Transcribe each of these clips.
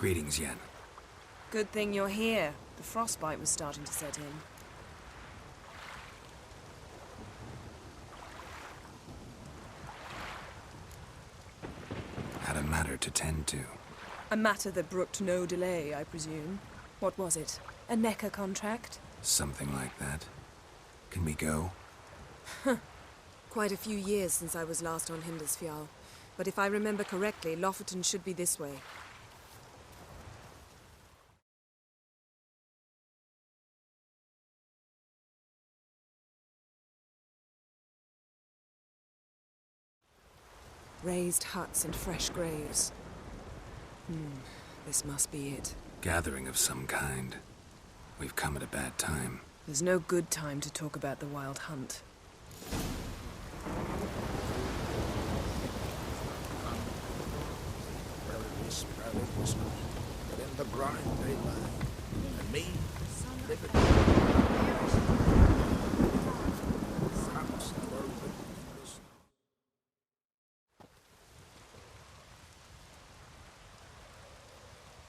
Greetings, Yen. Good thing you're here. The frostbite was starting to set in. Had a matter to tend to. A matter that brooked no delay, I presume. What was it? A NECA contract? Something like that. Can we go? Quite a few years since I was last on Hindisfjall. But if I remember correctly, Lofoten should be this way. Raised huts and fresh graves. This must be it. Gathering of some kind. We've come at a bad time. There's no good time to talk about the Wild Hunt. But in the grind they lie. And me, living.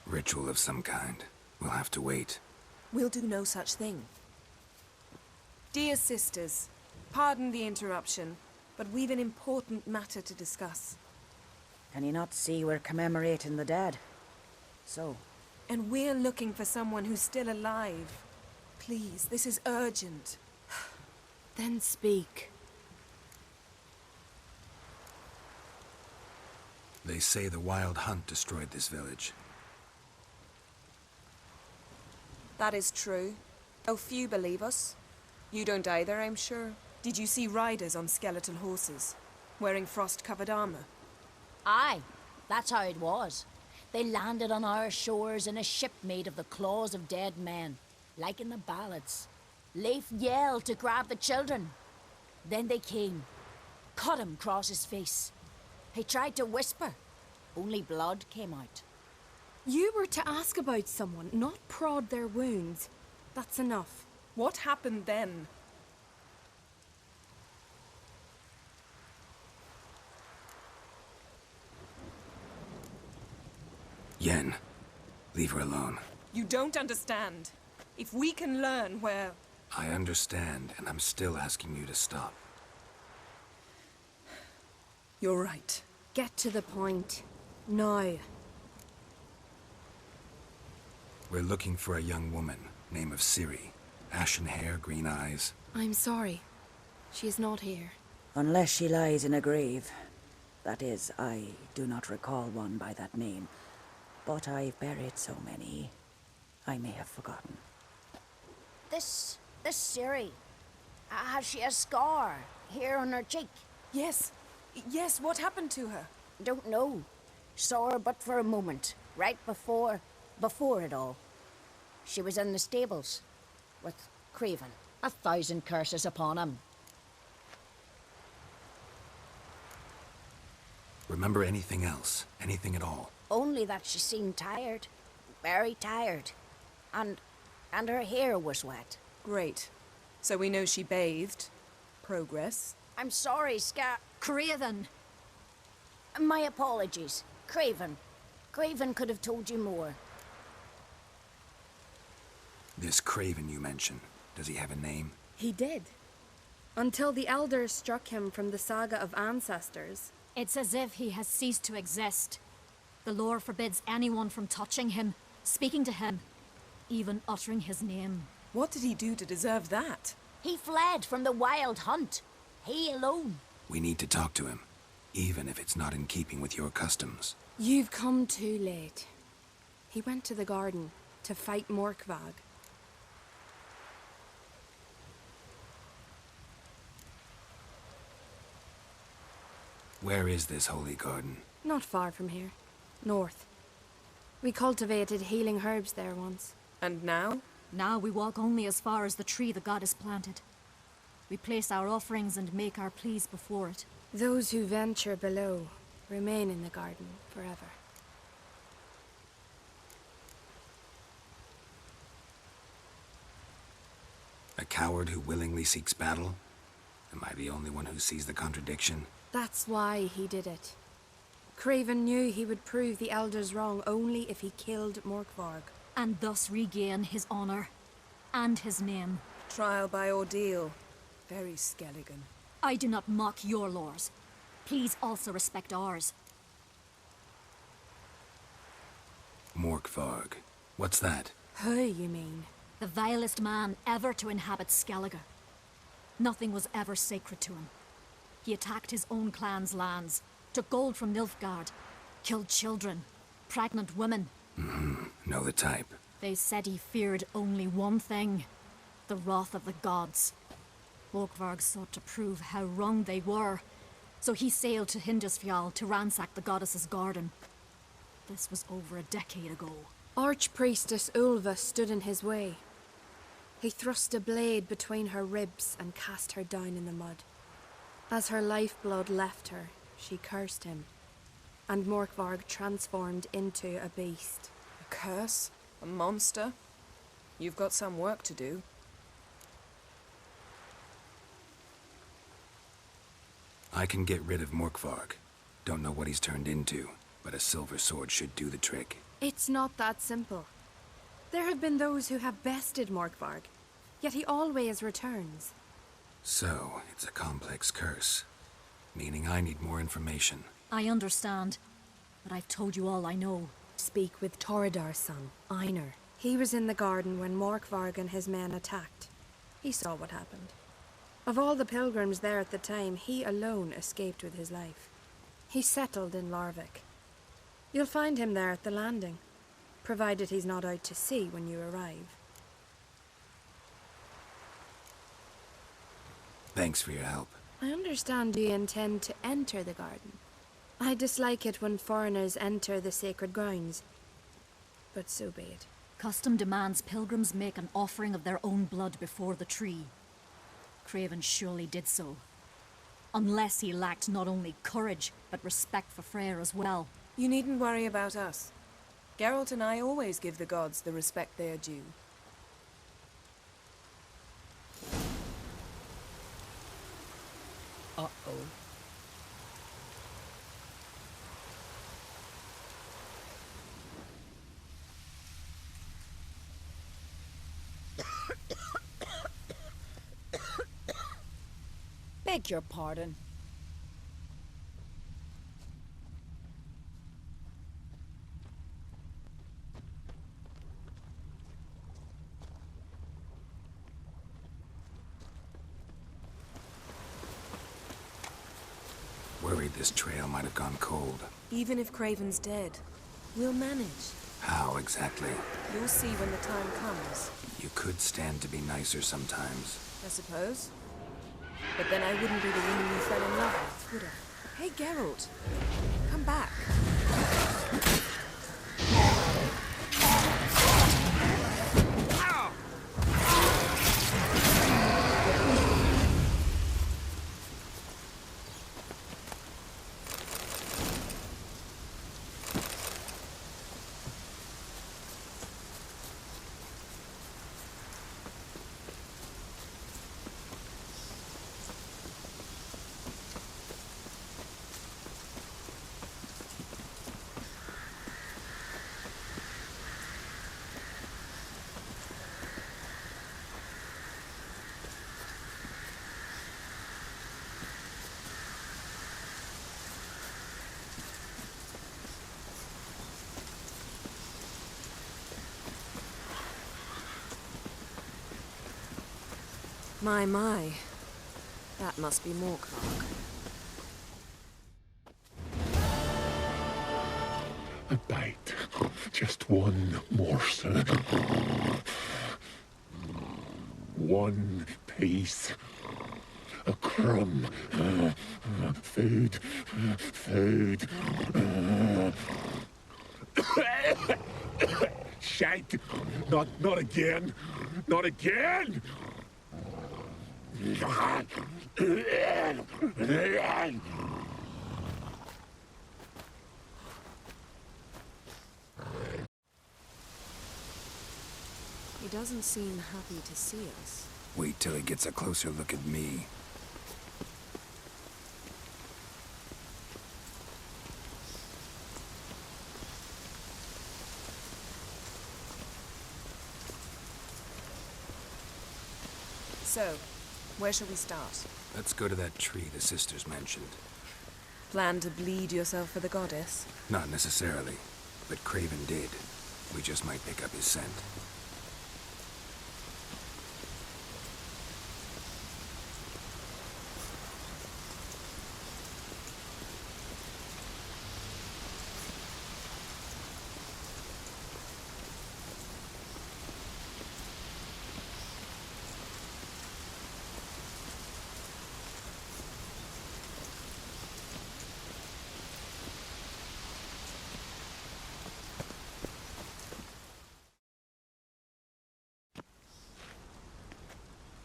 Ritual of some kind. We'll have to wait. We'll do no such thing. Dear sisters, pardon the interruption, but we've an important matter to discuss. Can you not see we're commemorating the dead? So? And we're looking for someone who's still alive. Please, this is urgent. Then speak. They say the Wild Hunt destroyed this village. That is true. Though few believe us. You don't either, I'm sure. Did you see riders on skeletal horses, wearing frost-covered armor? Aye, that's how it was. They landed on our shores in a ship made of the claws of dead men, like in the ballads. Leif yelled to grab the children. Then they came, cut him across his face. He tried to whisper, only blood came out. You were to ask about someone, not prod their wounds. That's enough. What happened then? Yen, leave her alone. You don't understand. If we can learn where... I understand, and I'm still asking you to stop. You're right. Get to the point. Now. We're looking for a young woman, name of Ciri. Ashen hair, green eyes. I'm sorry. She is not here. Unless she lies in a grave. That is, I do not recall one by that name. But I've buried so many, I may have forgotten. This Ciri, has she a scar here on her cheek? Yes. Yes, what happened to her? Don't know. Saw her but for a moment, right before it all. She was in the stables with Craven. 1,000 curses upon him. Remember anything else? Anything at all? Only that she seemed tired. Very tired. And her hair was wet. Great. So we know she bathed. Progress. I'm sorry, Craven! My apologies. Craven. Craven could have told you more. This Craven you mentioned, does he have a name? He did. Until the elders struck him from the saga of ancestors. It's as if he has ceased to exist. The lore forbids anyone from touching him, speaking to him, even uttering his name. What did he do to deserve that? He fled from the Wild Hunt. He alone. We need to talk to him, even if it's not in keeping with your customs. You've come too late. He went to the garden to fight Morkvag. Where is this holy garden? Not far from here. North. We cultivated healing herbs there once. And now? Now we walk only as far as the tree the goddess planted. We place our offerings and make our pleas before it. Those who venture below remain in the garden forever. A coward who willingly seeks battle? Am I the only one who sees the contradiction? That's why he did it. Craven knew he would prove the elders wrong only if he killed Morkvarg. And thus regain his honor and his name. Trial by ordeal. Very Skelligan. I do not mock your laws. Please also respect ours. Morkvarg. What's that? Who, you mean? The vilest man ever to inhabit Skellige. Nothing was ever sacred to him. He attacked his own clan's lands, took gold from Nilfgaard, killed children, pregnant women. Know the type. They said he feared only one thing, the wrath of the gods. Morkvarg sought to prove how wrong they were, so he sailed to Hindisfjall to ransack the goddess's garden. This was over a decade ago. Archpriestess Ulva stood in his way. He thrust a blade between her ribs and cast her down in the mud. As her lifeblood left her, she cursed him, and Morkvarg transformed into a beast. A curse? A monster? You've got some work to do. I can get rid of Morkvarg. Don't know what he's turned into, but a silver sword should do the trick. It's not that simple. There have been those who have bested Morkvarg, yet he always returns. So, it's a complex curse. Meaning I need more information. I understand, but I've told you all I know. Speak with Torridar's son, Einar. He was in the garden when Morkvarg and his men attacked. He saw what happened. Of all the pilgrims there at the time, he alone escaped with his life. He settled in Larvik. You'll find him there at the landing, provided he's not out to sea when you arrive. Thanks for your help. I understand you intend to enter the garden. I dislike it when foreigners enter the sacred grounds, but so be it. Custom demands pilgrims make an offering of their own blood before the tree. Craven surely did so. Unless he lacked not only courage, but respect for Freyr as well. You needn't worry about us. Geralt and I always give the gods the respect they are due. Uh-oh. Beg your pardon. Worried this trail might have gone cold. Even if Craven's dead, we'll manage. How exactly? You'll see when the time comes, You could stand to be nicer sometimes. I suppose. But then I wouldn't be the woman you fell in love with, would I? Hey, Geralt. Come back. My. That must be Morkvarg. A bite. Just one morsel. One piece. A crumb. Food. Food. Shite. Not again. Not again. He doesn't seem happy to see us. Wait till he gets a closer look at me. So, where shall we start? Let's go to that tree the sisters mentioned. Plan to bleed yourself for the goddess? Not necessarily, but Craven did. We just might pick up his scent.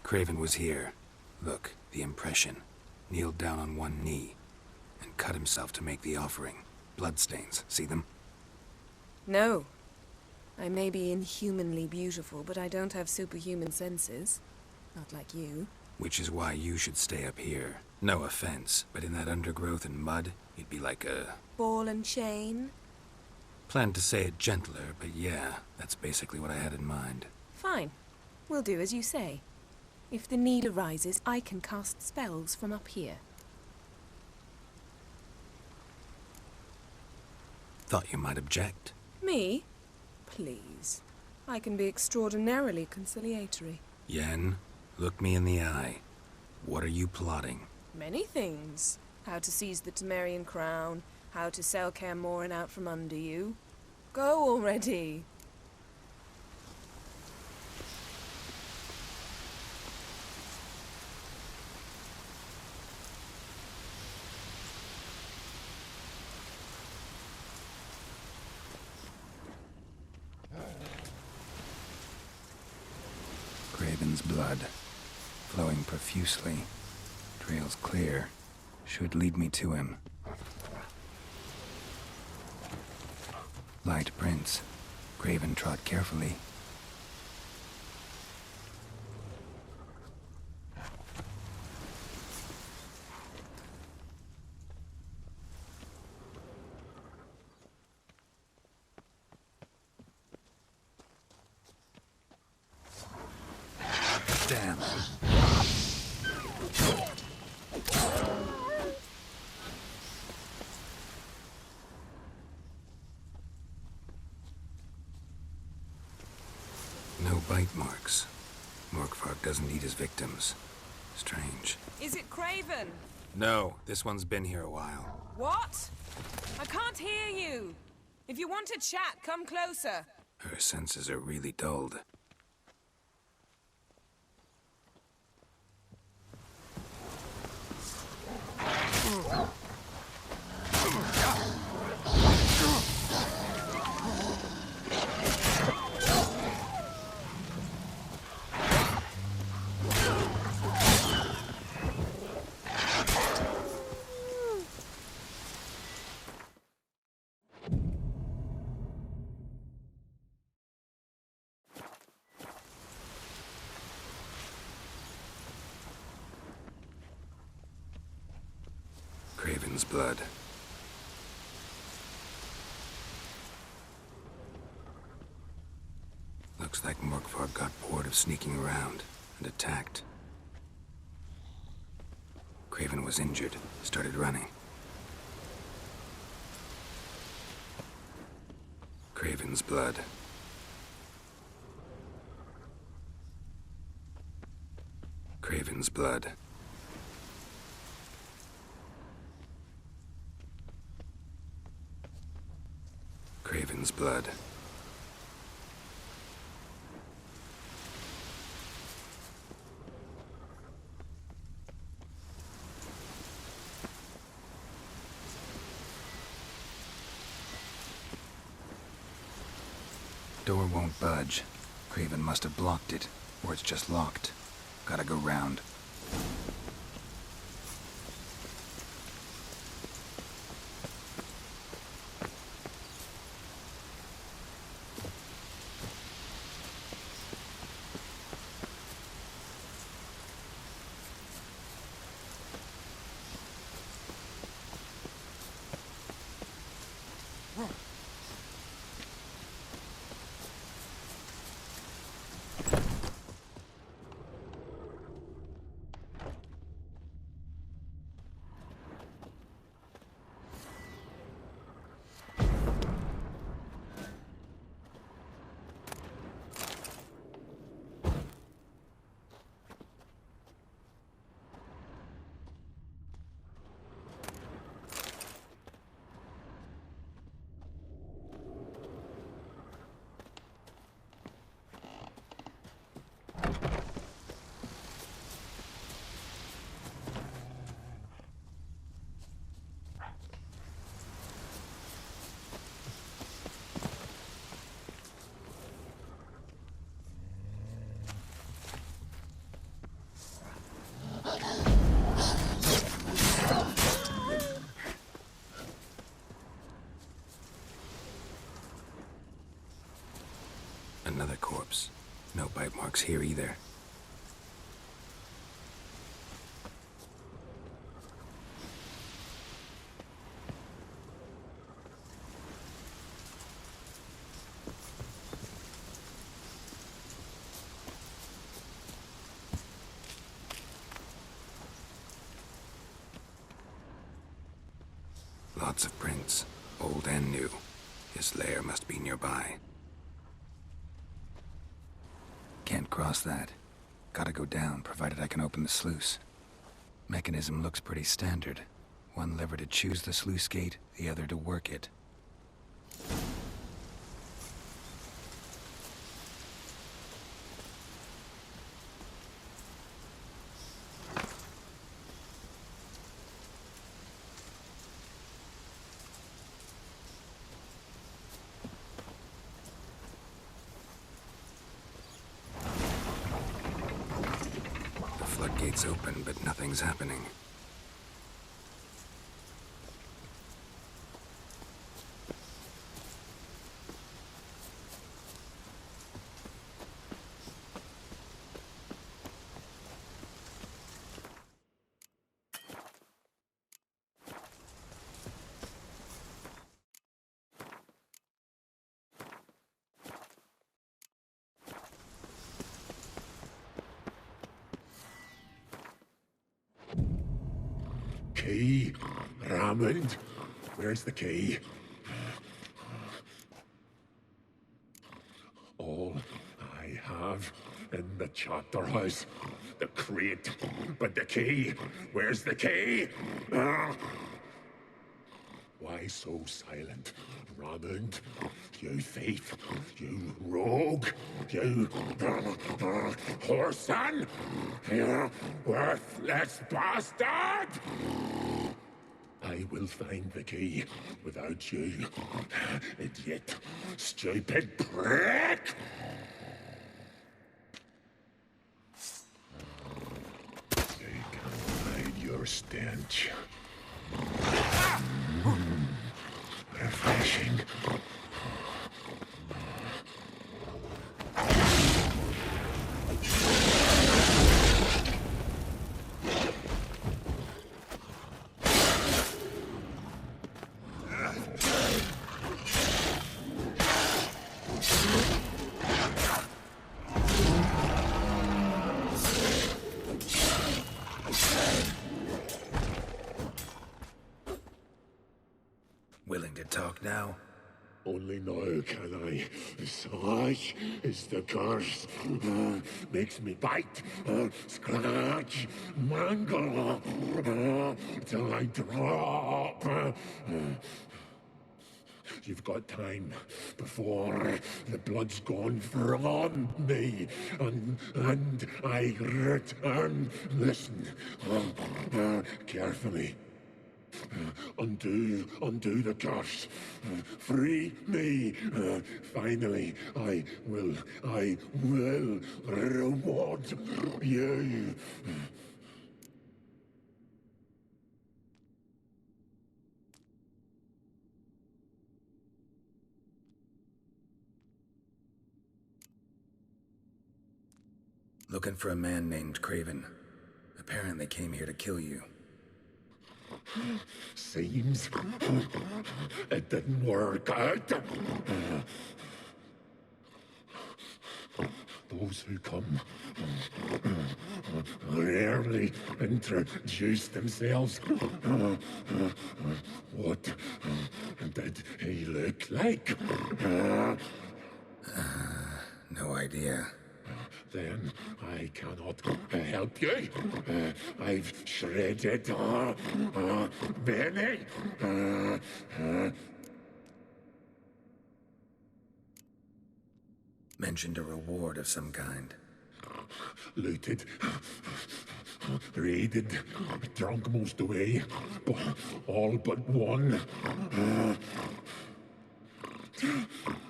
Craven was here. Look, the impression. Kneeled down on one knee and cut himself to make the offering. Bloodstains, see them? No. I may be inhumanly beautiful, but I don't have superhuman senses. Not like you. Which is why you should stay up here. No offense, but in that undergrowth and mud, you'd be like a... Ball and chain? Planned to say it gentler, but yeah, that's basically what I had in mind. Fine. We'll do as you say. If the need arises, I can cast spells from up here. Thought you might object. Me? Please. I can be extraordinarily conciliatory. Yen, look me in the eye. What are you plotting? Many things. How to seize the Temerian crown, how to sell Kaer Morhen out from under you. Go already! Craven's blood, flowing profusely. Trail's clear. Should lead me to him. Light prints. Craven trod carefully. Damn. No bite marks. Morkvarg doesn't eat his victims. Strange. Is it Craven? No, this one's been here a while. What? I can't hear you! If you want to chat, come closer. Her senses are really dulled. Craven's blood. Looks like Morkvarg got bored of sneaking around and attacked. Craven was injured, started running. Craven's blood. Craven's blood. Craven's blood. Door won't budge. Craven must have blocked it, or it's just locked. Gotta go round. No bite marks here either. Lots of prints, old and new. His lair must be nearby. Can't cross that. Gotta go down, provided I can open the sluice. Mechanism looks pretty standard. One lever to choose the sluice gate, the other to work it. Floodgates open, but nothing's happening. Key, Raymond. Where's the key? All I have in the chapter house, the crate, but the key. Where's the key? Why so silent, Raymond? You thief, you rogue, you whoreson, you worthless bastard! I will find the key without you, idiot, stupid prick! You can't hide your stench. Refreshing. Willing to talk now? Only now can I. Such is the curse. Makes me bite, scratch, mangle, till I drop. You've got time before the blood's gone from me, and I return. Listen, carefully. Undo the curse. Free me. Finally, I will reward you. Looking for a man named Craven. Apparently came here to kill you. Seems it didn't work out. Those who come rarely introduce themselves. What did he look like? No idea. Then I cannot help you. I've shredded many. Mentioned a reward of some kind. Looted, raided, drunk most away, all but one.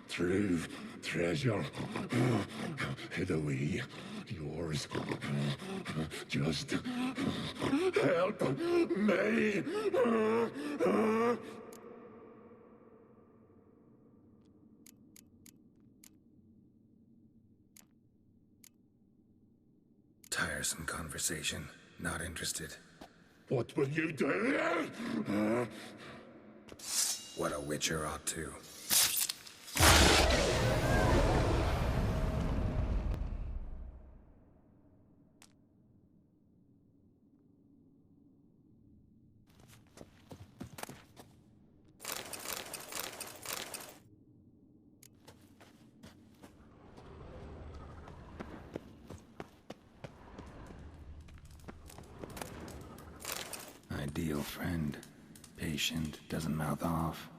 True treasure hid away. Yours. Just help me. tiresome conversation. Not interested. What will you do? What a witcher ought to. Ideal friend. Patient, doesn't mouth off.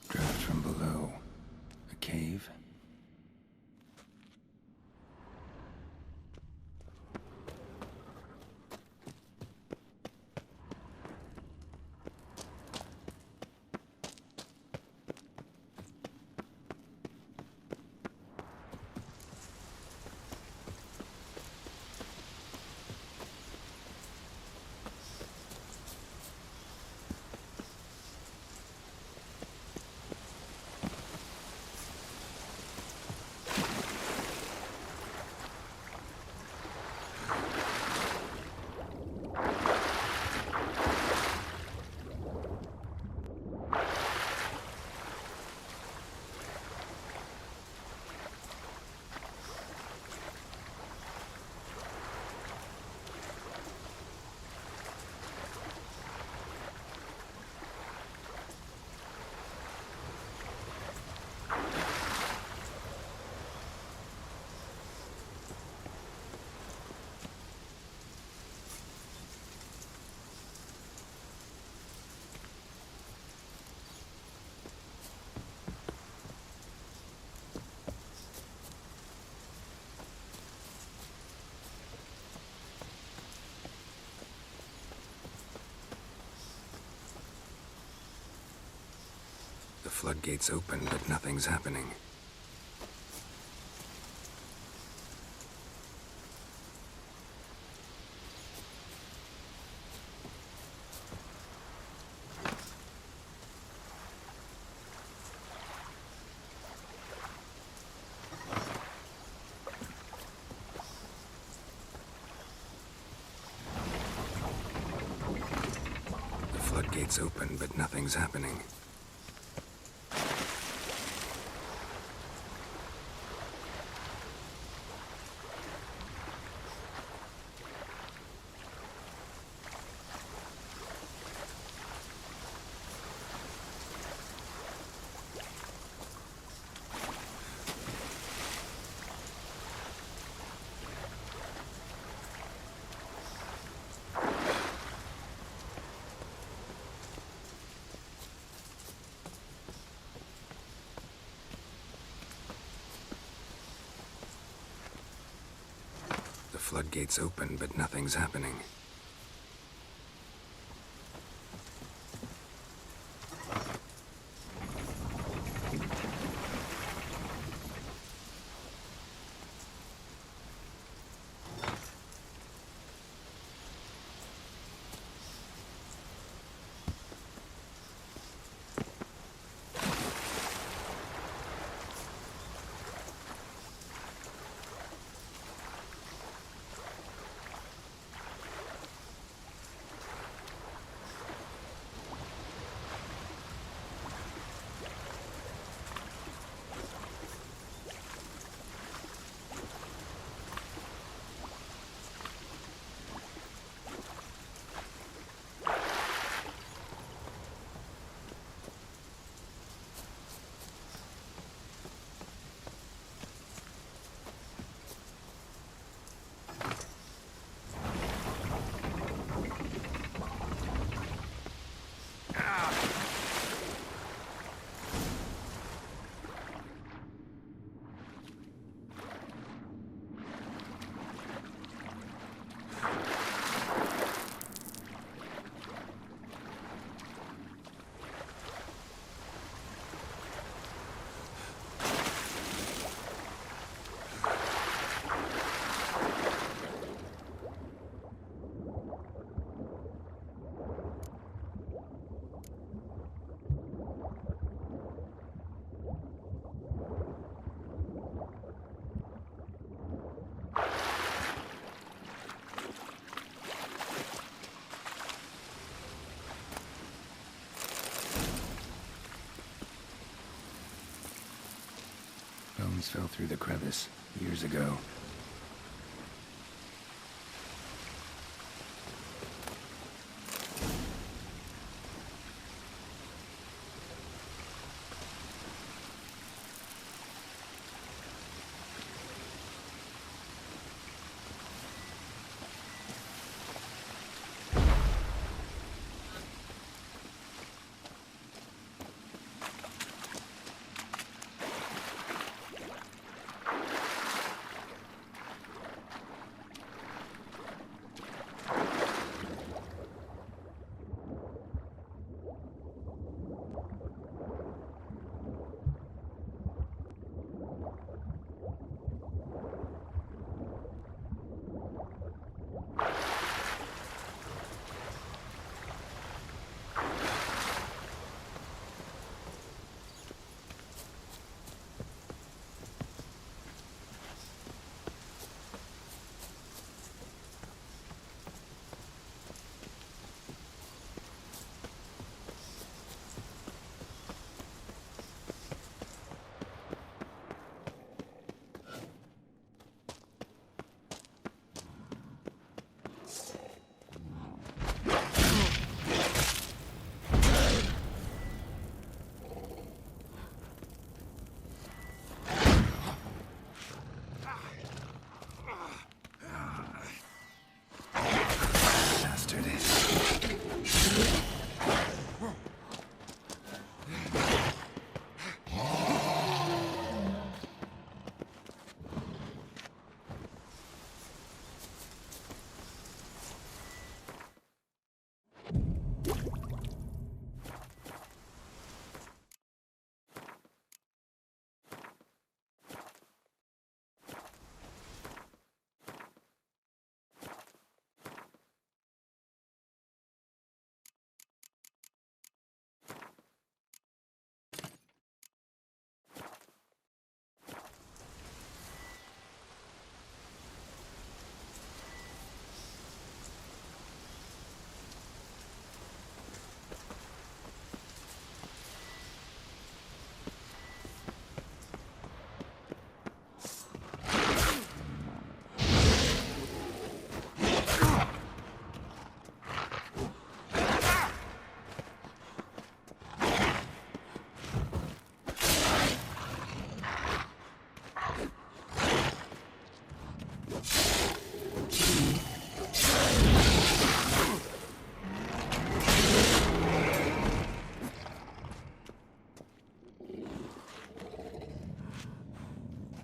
Draft from below. A cave? The floodgates open, but nothing's happening. The floodgates open, but nothing's happening. The floodgates open, but nothing's happening. Things fell through the crevice years ago.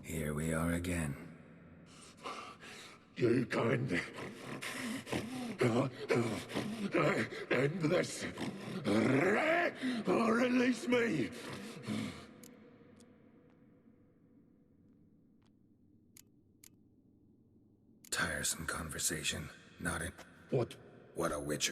Here we are again. You can end this, or release me. Tiresome conversation. Not it. What? What a witch.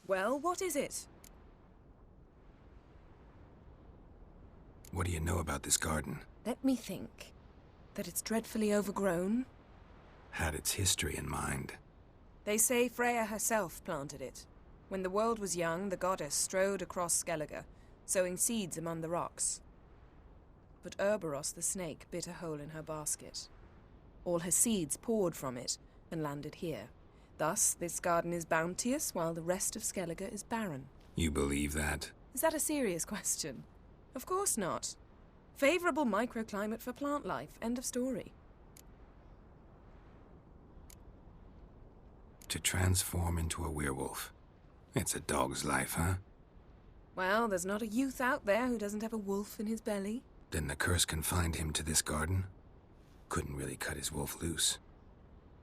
Well, what is it? What do you know about this garden? Let me think. That it's dreadfully overgrown. Had its history in mind. They say Freya herself planted it. When the world was young, the goddess strode across Skellige, sowing seeds among the rocks. But Urboros the snake bit a hole in her basket. All her seeds poured from it and landed here. Thus, this garden is bounteous while the rest of Skellige is barren. You believe that? Is that a serious question? Of course not. Favorable microclimate for plant life. End of story. To transform into a werewolf. It's a dog's life, huh? Well, there's not a youth out there who doesn't have a wolf in his belly. Then the curse confined him to this garden? Couldn't really cut his wolf loose.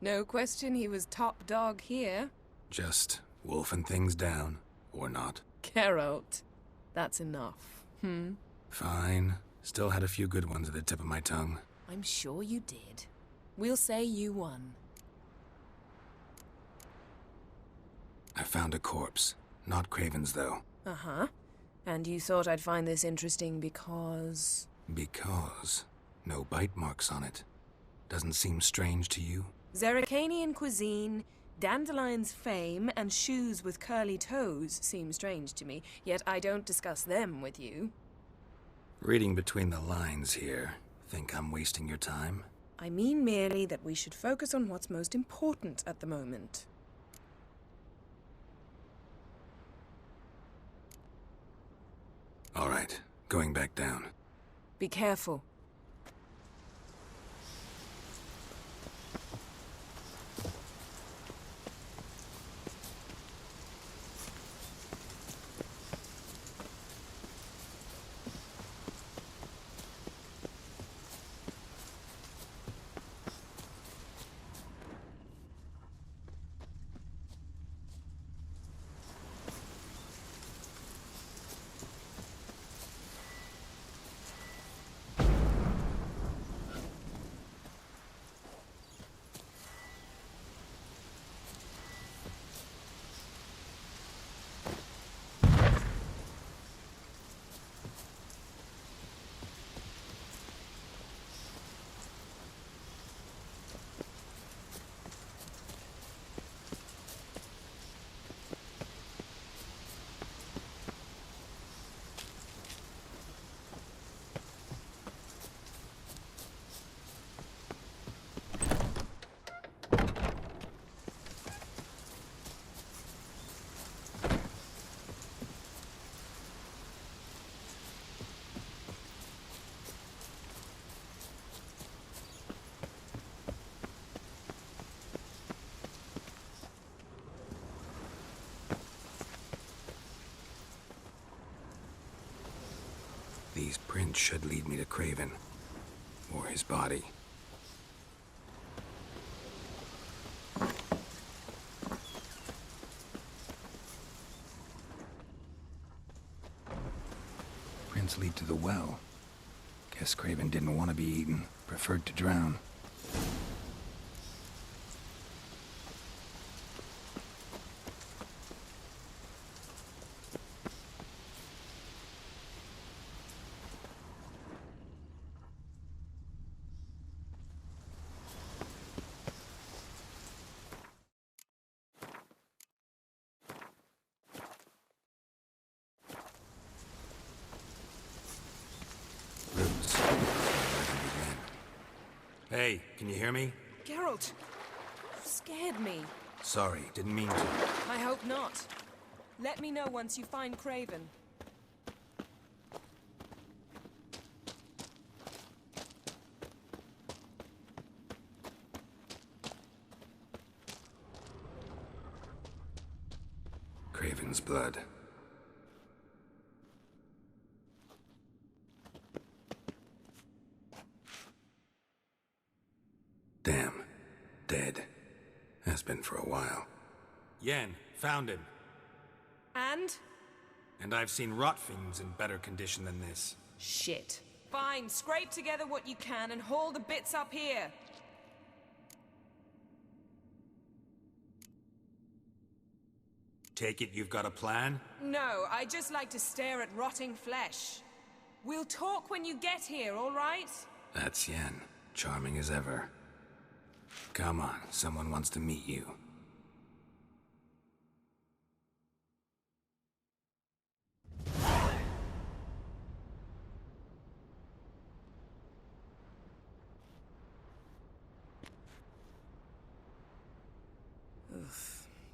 No question he was top dog here. Just wolfing things down, or not. Geralt, that's enough. Fine. Still had a few good ones at the tip of my tongue. I'm sure you did. We'll say you won. I found a corpse. Not Craven's, though. Uh-huh. And you thought I'd find this interesting because... Because no bite marks on it. Doesn't seem strange to you? Zerrikanian cuisine, Dandelion's fame, and shoes with curly toes seem strange to me, yet I don't discuss them with you. Reading between the lines here, think I'm wasting your time? I mean merely that we should focus on what's most important at the moment. All right, going back down. Be careful. These prints should lead me to Craven. Or his body. Prints lead to the well. Guess Craven didn't want to be eaten. Preferred to drown. Hey, can you hear me? Geralt! You scared me. Sorry, didn't mean to. I hope not. Let me know once you find Craven. Craven's blood. Damn. Dead. Has been for a while. Yen, found him. And? And I've seen rot fiends in better condition than this. Shit. Fine, scrape together what you can and haul the bits up here. Take it you've got a plan? No, I just like to stare at rotting flesh. We'll talk when you get here, all right? That's Yen. Charming as ever. Come on, someone wants to meet you.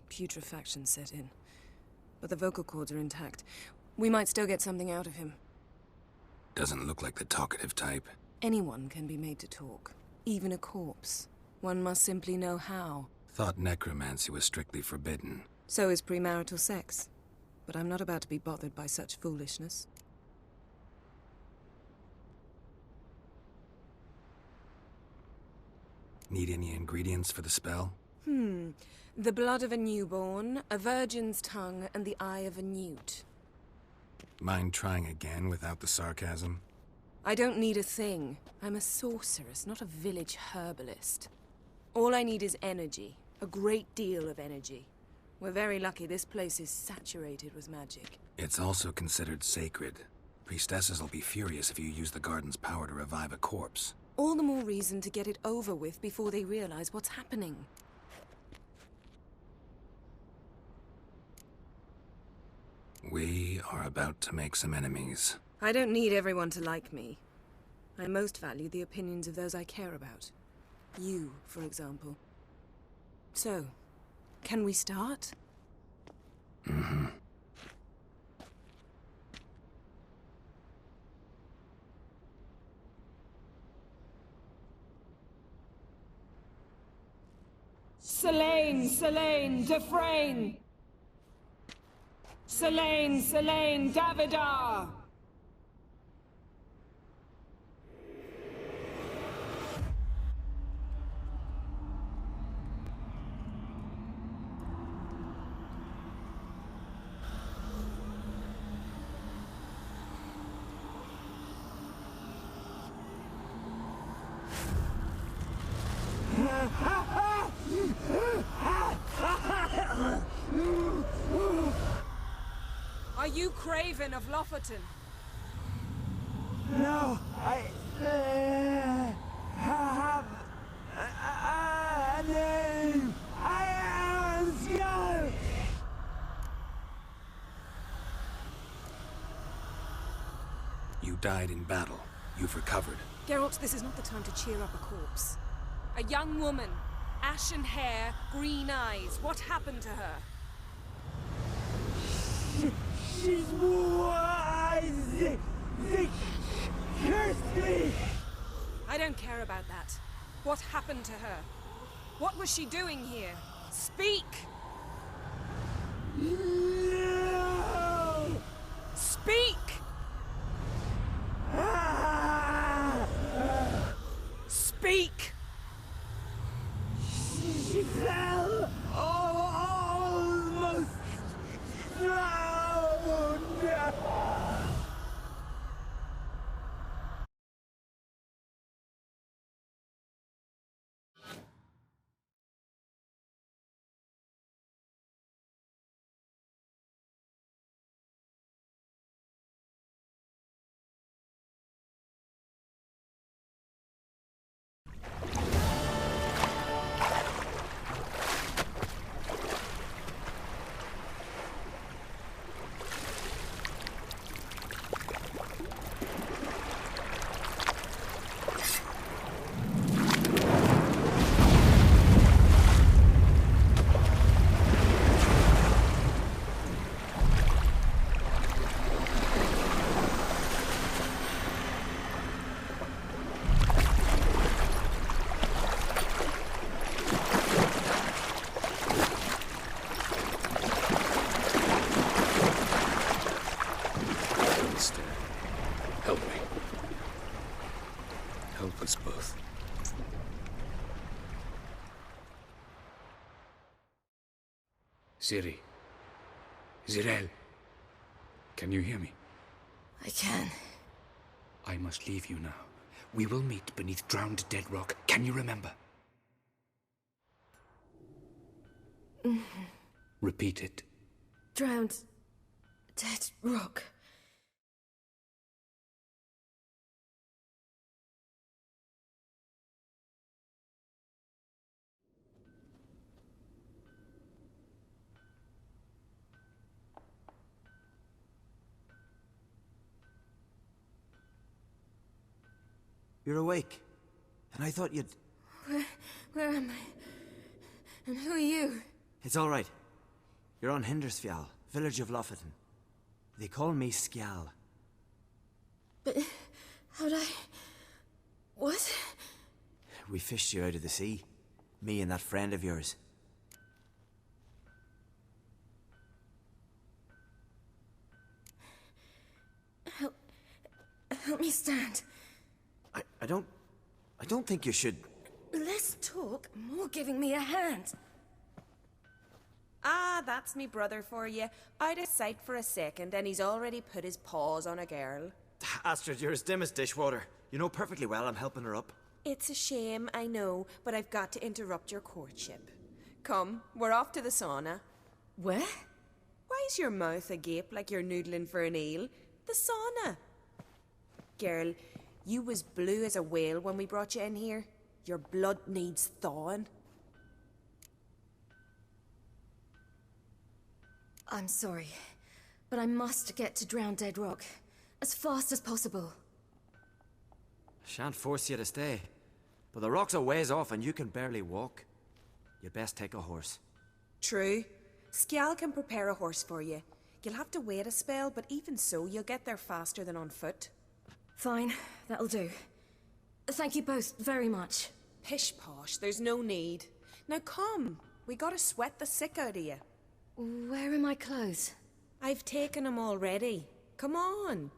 Putrefaction set in. But the vocal cords are intact. We might still get something out of him. Doesn't look like the talkative type. Anyone can be made to talk. Even a corpse. One must simply know how. Thought necromancy was strictly forbidden. So is premarital sex. But I'm not about to be bothered by such foolishness. Need any ingredients for the spell? The blood of a newborn, a virgin's tongue, and the eye of a newt. Mind trying again without the sarcasm? I don't need a thing. I'm a sorceress, not a village herbalist. All I need is energy. A great deal of energy. We're very lucky this place is saturated with magic. It's also considered sacred. Priestesses will be furious if you use the garden's power to revive a corpse. All the more reason to get it over with before they realize what's happening. We are about to make some enemies. I don't need everyone to like me. I most value the opinions of those I care about. You, for example. So, can we start? Mm-hmm. Selene, Dufresne! Selene, Davidar! Are you Craven of Lofoten? No, I have a name. I am Scar. You died in battle. You've recovered. Geralt, this is not the time to cheer up a corpse. A young woman. Ashen hair, green eyes. What happened to her? She's wise. They cursed me. I don't care about that. What happened to her? What was she doing here? Speak! No. Speak! Speak! She fell almost drowned. Help me. Help us both. Ciri. Zirael. Can you hear me? I can. I must leave you now. We will meet beneath drowned dead rock. Can you remember? Repeat it. drowned dead rock. You're awake. And I thought you'd... Where am I? And who are you? It's all right. You're on Hindersfjall, village of Lofoten. They call me Skjal. But how'd I... What? We fished you out of the sea. Me and that friend of yours. Help me stand. I don't think you should... Less talk, more giving me a hand. Ah, that's me brother for you. Out of sight for a second, and he's already put his paws on a girl. Astrid, you're as dim as dishwater. You know perfectly well I'm helping her up. It's a shame, I know, but I've got to interrupt your courtship. Come, we're off to the sauna. Where? Why's your mouth agape like you're noodling for an eel? The sauna. Girl, you was blue as a whale when we brought you in here. Your blood needs thawing. I'm sorry, but I must get to Drowned Dead Rock as fast as possible. Shan't force you to stay. But the rock's a ways off and you can barely walk. You'd best take a horse. True. Skjal can prepare a horse for you. You'll have to wait a spell, but even so, you'll get there faster than on foot. Fine, that'll do. Thank you both very much. Pish posh, there's no need. Now come, we gotta sweat the sick out of you. Where are my clothes? I've taken them already. Come on.